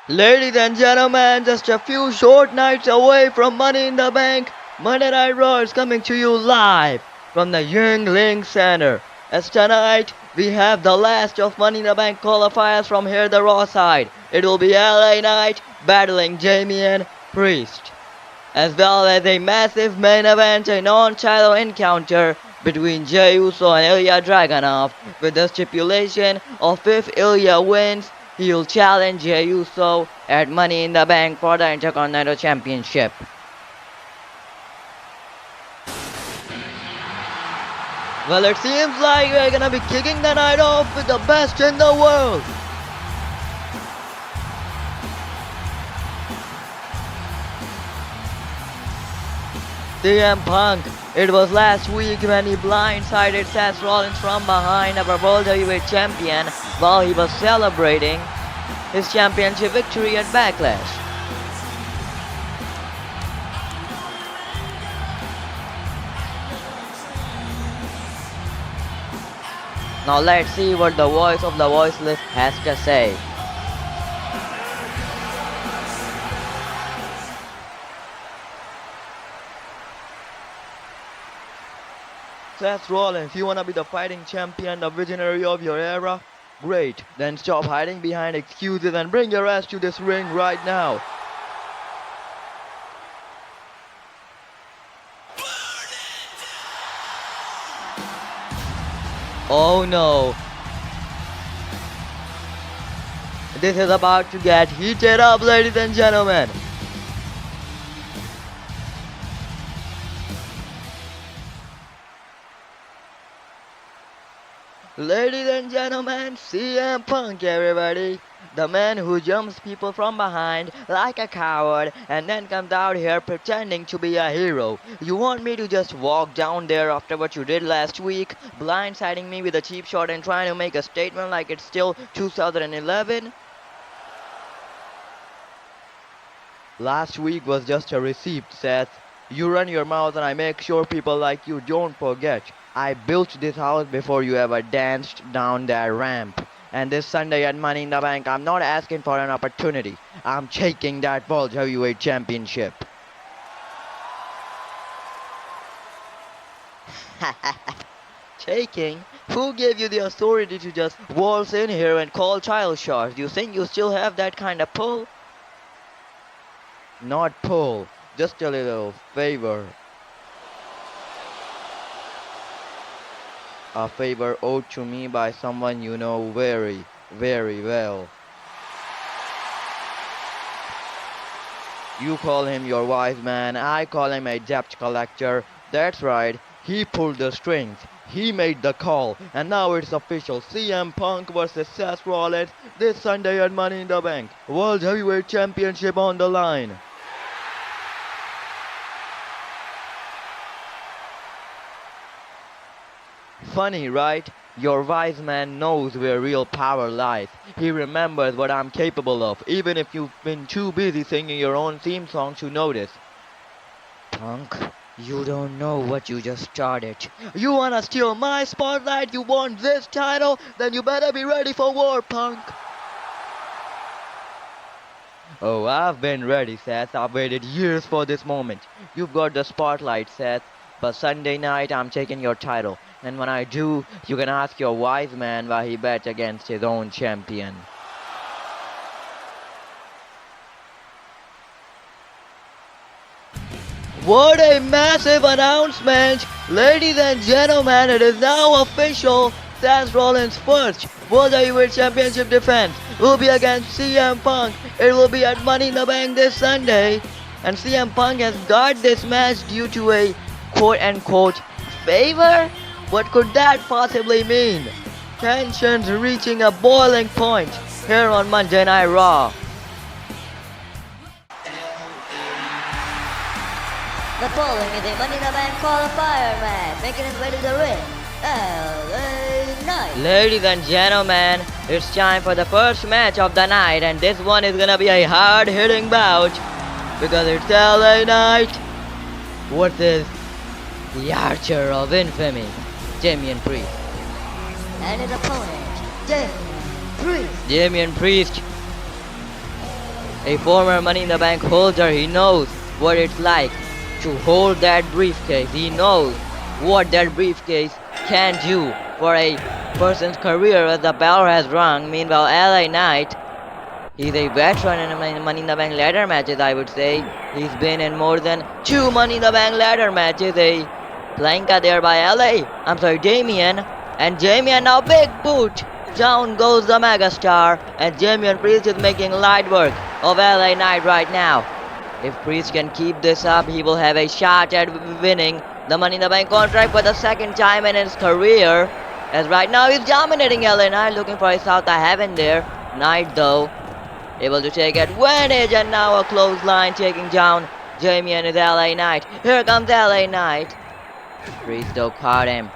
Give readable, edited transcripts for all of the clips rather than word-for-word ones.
Ladies and gentlemen, just a few short nights away from Money in the Bank, Monday Night Raw is coming to you live from the Yingling Center. As tonight, we have the last of Money in the Bank qualifiers from here, the Raw side. It will be LA Knight battling Damian Priest, as well as a massive main event, a non-title encounter between Jay Uso and Ilia Dragunov, with the stipulation of if Ilja wins, he'll challenge Jay Uso at Money in the Bank for the Intercontinental Championship. Well, it seems like we're gonna be kicking the night off with the best in the world. CM Punk. It was last week when he blindsided Seth Rollins from behind, our World Heavyweight Champion, while he was celebrating his championship victory at Backlash. Now let's see what the voice of the voiceless has to say. Seth Rollins, you wanna be the fighting champion, the visionary of your era? Great, then stop hiding behind excuses and bring your ass to this ring right now. Oh no. This is about to get heated up, ladies and gentlemen. Ladies and gentlemen, CM Punk, everybody. The man who jumps people from behind like a coward and then comes out here pretending to be a hero. You want me to just walk down there after what you did last week, blindsiding me with a cheap shot and trying to make a statement like it's still 2011? Last week was just a receipt, Seth. You run your mouth and I make sure people like you don't forget. I built this house before you ever danced down that ramp. And this Sunday at Money in the Bank, I'm not asking for an opportunity. I'm taking that World Heavyweight Championship. Taking? Who gave you the authority to just waltz in here and call child shots? You think you still have that kind of pull? Not pull, just a little favor. A favor owed to me by someone you know very, very well. You call him your wise man, I call him a debt collector. That's right, he pulled the strings. He made the call, and now it's official. CM Punk versus Seth Rollins this Sunday at Money in the Bank. World Heavyweight Championship on the line. Funny, right? Your wise man knows where real power lies. He remembers what I'm capable of, even if you've been too busy singing your own theme song to notice. Punk, you don't know what you just started. You wanna steal my spotlight? You want this title? Then you better be ready for war, Punk. Oh, I've been ready, Seth. I've waited years for this moment. You've got the spotlight, Seth. But Sunday night, I'm taking your title. And when I do, you can ask your wise man why he bet against his own champion. What a massive announcement! Ladies and gentlemen, it is now official. Seth Rollins' first World Heavyweight Championship defense will be against CM Punk. It will be at Money in the Bank this Sunday. And CM Punk has got this match due to a quote-unquote favor? What could that possibly mean? Tensions reaching a boiling point here on Monday Night Raw. The following is a Money in the Bank qualifier match, making his way to the ring, LA Knight. Ladies and gentlemen, it's time for the first match of the night, and this one is gonna be a hard-hitting bout because it's LA Knight versus the Archer of Infamy, Damian Priest. And his opponent, Damian Priest. Damian Priest A former Money in the Bank holder, he knows what it's like to hold that briefcase. He knows what that briefcase can do for a person's career as the bell has rung. Meanwhile, LA Knight, he's a veteran in Money in the Bank ladder matches, I would say. He's been in more than 2 Money in the Bank ladder matches. A planka there by Damien. And Damien now big boot. Down goes the megastar. And Damien Priest is making light work of LA Knight right now. If Priest can keep this up, he will have a shot at winning the Money in the Bank contract for the second time in his career. As right now he's dominating LA Knight, looking for a South of Heaven there. Knight though, able to take advantage, and now a clothesline taking down Damien is LA Knight. Here comes LA Knight. Priest though caught him.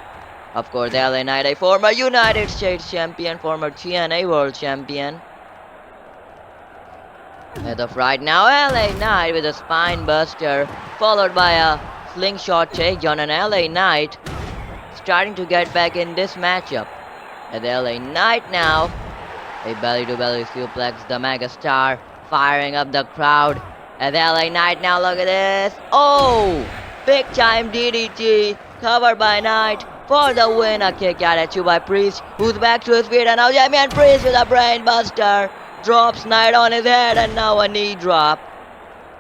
Of course, LA Knight, a former United States champion, former TNA World Champion. As of right now, LA Knight with a spine buster, followed by a slingshot takedown, and LA Knight starting to get back in this matchup. As LA Knight now, a belly-to-belly suplex, the megastar firing up the crowd. As LA Knight now, look at this. Oh! Big time DDT, covered by Knight for the win. A kick out at you by Priest, who's back to his feet, and now Damien Priest with a brain buster. Drops Knight on his head, and now a knee drop.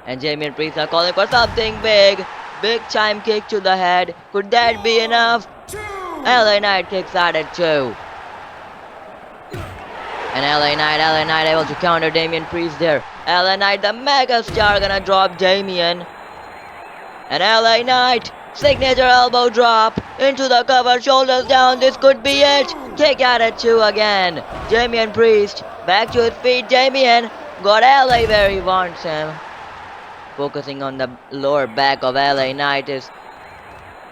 And Damien Priest are calling for something big. Big time kick to the head. Could that be enough? LA Knight kicks out at 2. And LA Knight able to counter Damien Priest there. LA Knight, the mega star, gonna drop Damien. And LA Knight, signature elbow drop into the cover, shoulders down. This could be it. Kick out at 2 again. Damien Priest back to his feet. Damien got LA where he wants him. Focusing on the lower back of LA Knight is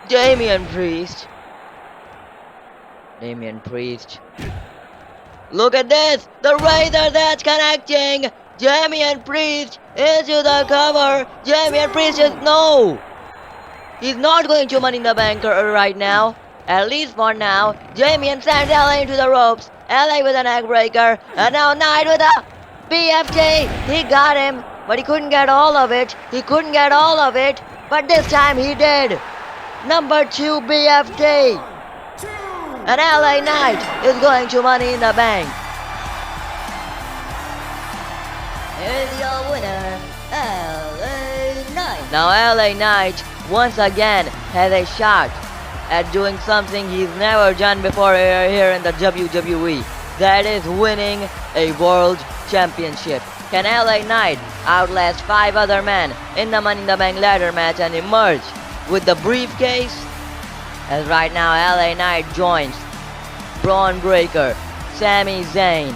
Damien Priest. Damien Priest. Look at this! The razor that's connecting! Damien Priest into the cover! Damien Priest is no! He's not going to Money in the Bank right now. At least for now. Damien sends LA into the ropes. LA with a neck breaker. And now Knight with a BFT. He got him, but he couldn't get all of it. But this time he did. Number 2 BFT. And LA Knight is going to Money in the Bank. Here's your winner, LA Knight. Now LA Knight once again has a shot at doing something he's never done before here in the WWE. That is winning a world championship. Can LA Knight outlast 5 other men in the Money in the Bank ladder match and emerge with the briefcase? As right now LA Knight joins Braun Breaker, Sami Zayn,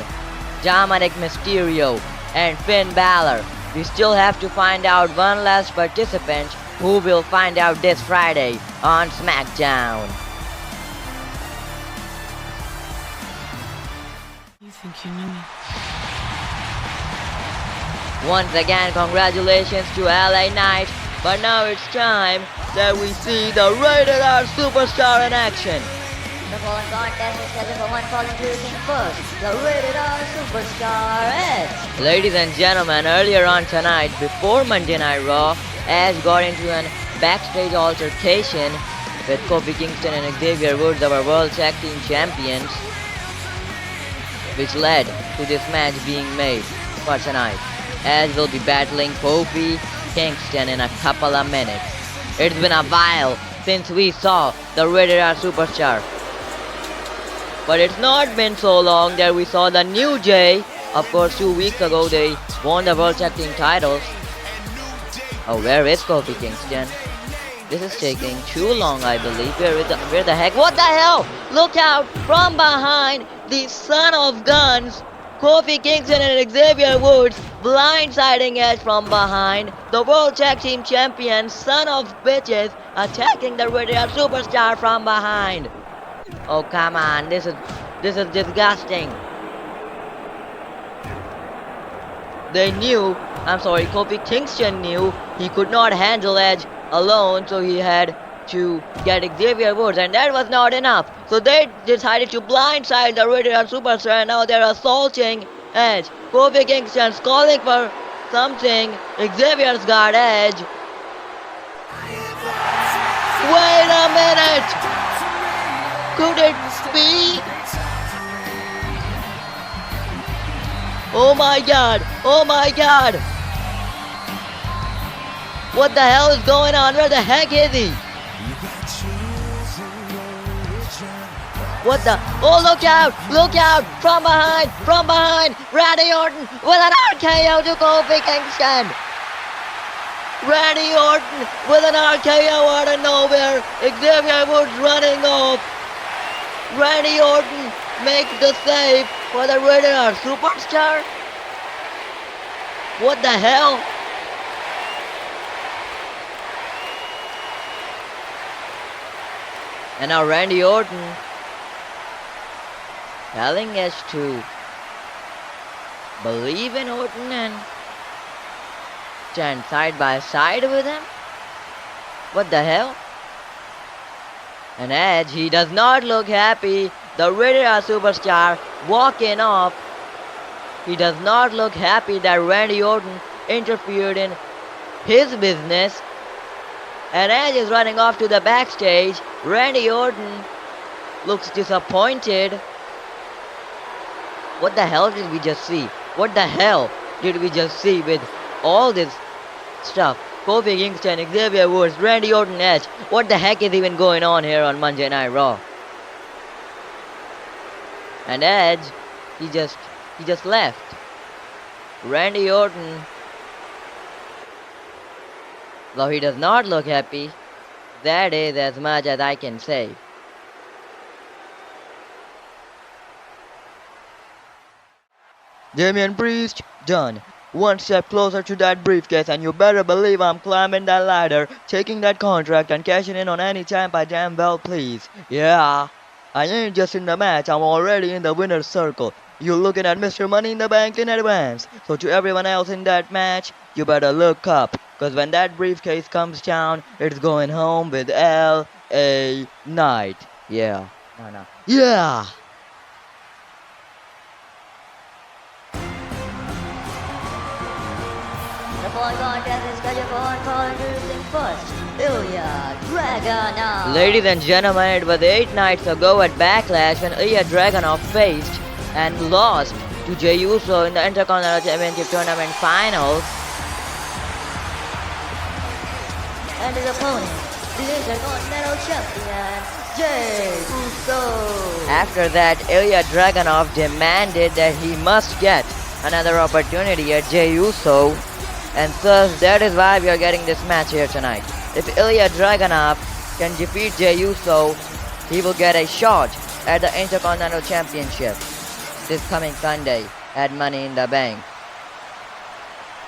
Dominic Mysterio, and Finn Balor. We still have to find out one last participant, who we'll find out this Friday on SmackDown. You think you knew me? Once again, congratulations to LA Knight, but now it's time that we see the Rated R Superstar in action. The following contest is scheduled for one falling to King first. The Rated R Superstar Edge. Ladies and gentlemen, earlier on tonight, before Monday Night Raw, Edge got into an backstage altercation with Kofi Kingston and Xavier Woods, our World Tag Team Champions, which led to this match being made for tonight. Edge will be battling Kofi Kingston in a couple of minutes. It's been a while since we saw the Rated R Superstar. But it's not been so long that we saw the New Day. Of course, 2 weeks ago they won the World Tag Team titles. Oh, where is Kofi Kingston? This is taking too long, I believe. Where the heck? What the hell? Look out! From behind, the son of guns, Kofi Kingston and Xavier Woods blindsiding Edge from behind. The World Tag Team Champion, son of bitches, attacking the Rated R Superstar from behind. Oh, come on, this is disgusting. Kofi Kingston knew he could not handle Edge alone, so he had to get Xavier Woods, and that was not enough. So they decided to blindside the Rated R Superstar, and now they're assaulting Edge. Kofi Kingston's calling for something. Xavier's got edge. Wait a minute! Could it be? Oh my god! Oh my god! What the hell is going on? Where the heck is he? What the? Oh, look out! Look out! From behind! From behind! Randy Orton with an RKO to Kofi Kingston! Randy Orton with an RKO out of nowhere! Xavier Woods running off! Randy Orton makes the save for the Rated Superstar? What the hell? And now Randy Orton telling us to believe in Orton and stand side by side with him? What the hell? And Edge, he does not look happy. The Rated Superstar walking off. He does not look happy that Randy Orton interfered in his business. And Edge is running off to the backstage. Randy Orton looks disappointed. What the hell did we just see? What the hell did we just see with all this stuff? Kofi Kingston, Xavier Woods, Randy Orton, Edge. What the heck is even going on here on Monday Night Raw? And Edge, he just left. Randy Orton, though he does not look happy, that is as much as I can say. Damian Priest, done. One step closer to that briefcase, and you better believe I'm climbing that ladder, taking that contract and cashing in on any champ I damn well please. Yeah, I ain't just in the match, I'm already in the winner's circle. You're looking at Mr. Money in the Bank in advance. So to everyone else in that match, you better look up, cause when that briefcase comes down, it's going home with L.A. Knight. Yeah. No. Yeah! The following contest is scheduled for one fall introducing first, Ilia Dragunov. Ladies and gentlemen, it was 8 nights ago at Backlash when Ilia Dragunov faced and lost to Jay Uso in the Intercontinental Championship Tournament Finals. And his opponent, the Intercontinental Champion, Jay Uso. After that, Ilja Dragunov demanded that he must get another opportunity at Jay Uso, and thus that is why we are getting this match here tonight. If Ilja Dragunov can defeat Jay Uso, he will get a shot at the Intercontinental Championship this coming Sunday at Money in the Bank.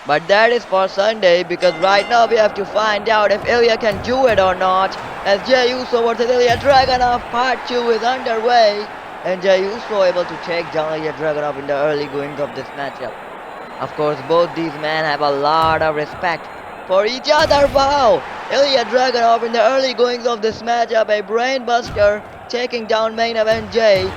But that is for Sunday, because right now we have to find out if Ilja can do it or not, as Jay Uso vs Ilja Dragunov Part 2 is underway, and Jay Uso able to take down Ilja Dragunov in the early goings of this matchup. Of course, both these men have a lot of respect for each other. Wow! Ilja Dragunov in the early goings of this matchup, a brainbuster, taking down main event Jay.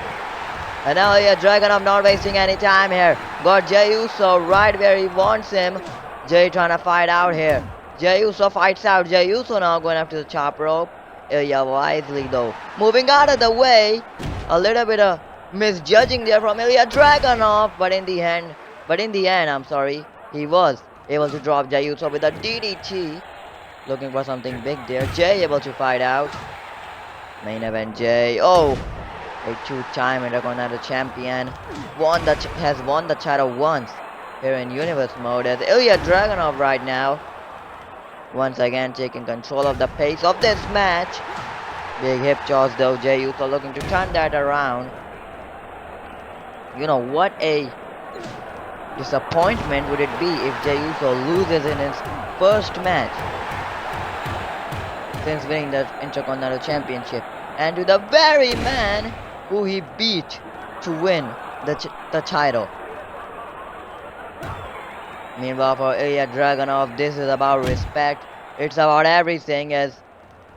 And now Ilja Dragunov not wasting any time here. Got Jay Uso right where he wants him. Jay trying to fight out here. Jay Uso fights out. Jay Uso now going up to the top rope. Ilja wisely though, moving out of the way. A little bit of misjudging there from Ilja Dragunov, but in the end, he was able to drop Jay Uso with a DDT. Looking for something big there. Jay able to fight out. Main event Jay. Oh, a two-time Intercontinental Champion. Has won the title once here in Universe mode as Ilja Dragunov right now. Once again taking control of the pace of this match. Big hip toss though. Jay Uso looking to turn that around. You know, what a disappointment would it be if Jay Uso loses in his first match since winning the Intercontinental Championship, and to the very man who he beat to win the title. Meanwhile, for Ilja Dragunov, this is about respect. It's about everything, as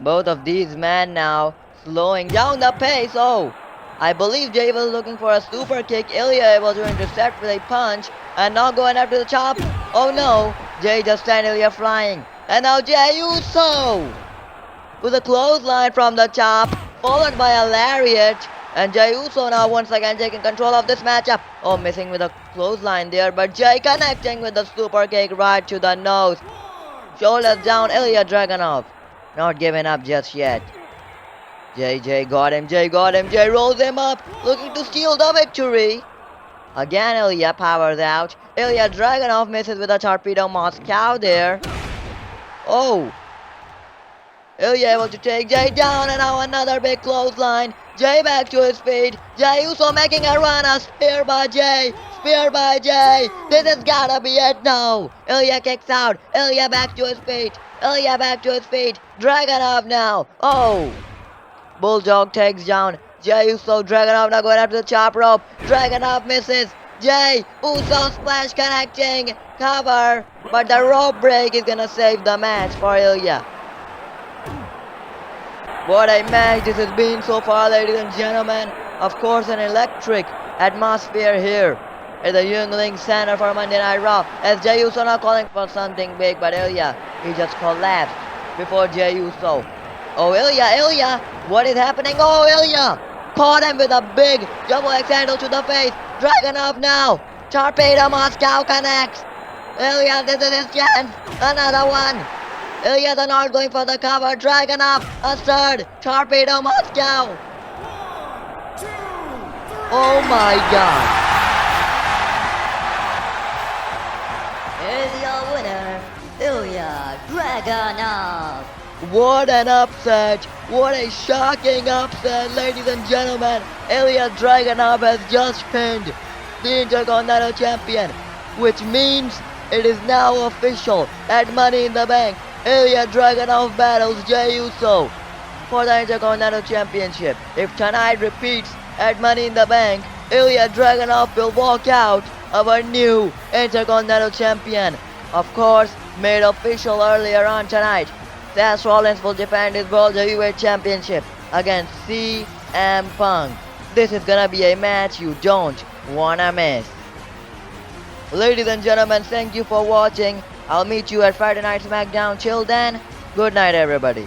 both of these men now slowing down the pace. Oh, I believe Jay was looking for a super kick. Ilja able to intercept with a punch. And now going after the chop. Oh no. Jay just sent Ilja flying. And now Jay Uso with a clothesline from the chop. Followed by a lariat. And Jay Uso now once again taking control of this matchup. Oh, missing with a clothesline there. But Jay connecting with the super kick right to the nose. Shoulders down, Ilia Dragunov. Not giving up just yet. Jay got him, Jay rolls him up, looking to steal the victory. Again, Ilja powers out. Ilia Dragunov misses with a torpedo Moscow there. Oh. Ilja able to take Jay down, and now another big clothesline. Jay back to his feet. Jay Uso making a run, a spear by Jay. Spear by Jay. This has gotta be it now. Ilja kicks out. Ilja back to his feet. Ilja back to his feet. Dragunov now. Oh. Bulldog takes down Jay Uso. Dragunov now going after the chop rope. Dragunov misses. Jay Uso splash connecting. Cover. But the rope break is gonna save the match for Ilja. What a match this has been so far, ladies and gentlemen. Of course, an electric atmosphere here at the Youngling Center for Monday Night Raw. As Jay Uso now calling for something big, but Ilja, he just collapsed before Jay Uso. Oh, Ilja, what is happening? Oh, Ilja caught him with a big double X handle to the face. Dragunov now. Torpedo Moscow connects. Ilja, this is his chance. Another one. Ilja the not going for the cover. Dragunov, a third. Torpedo Moscow. Oh my god. Here's your winner, Ilia Dragunov. What an upset! What a shocking upset, ladies and gentlemen! Ilia Dragunov has just pinned the Intercontinental Champion, which means it is now official at Money in the Bank. Ilia Dragunov battles Jay Uso for the Intercontinental Championship. If tonight repeats at Money in the Bank, Ilia Dragunov will walk out of a new Intercontinental Champion. Of course, made official earlier on tonight. Seth Rollins will defend his World Heavyweight Championship against CM Punk. This is gonna be a match you don't wanna miss. Ladies and gentlemen, thank you for watching. I'll meet you at Friday Night SmackDown. Till then, good night everybody.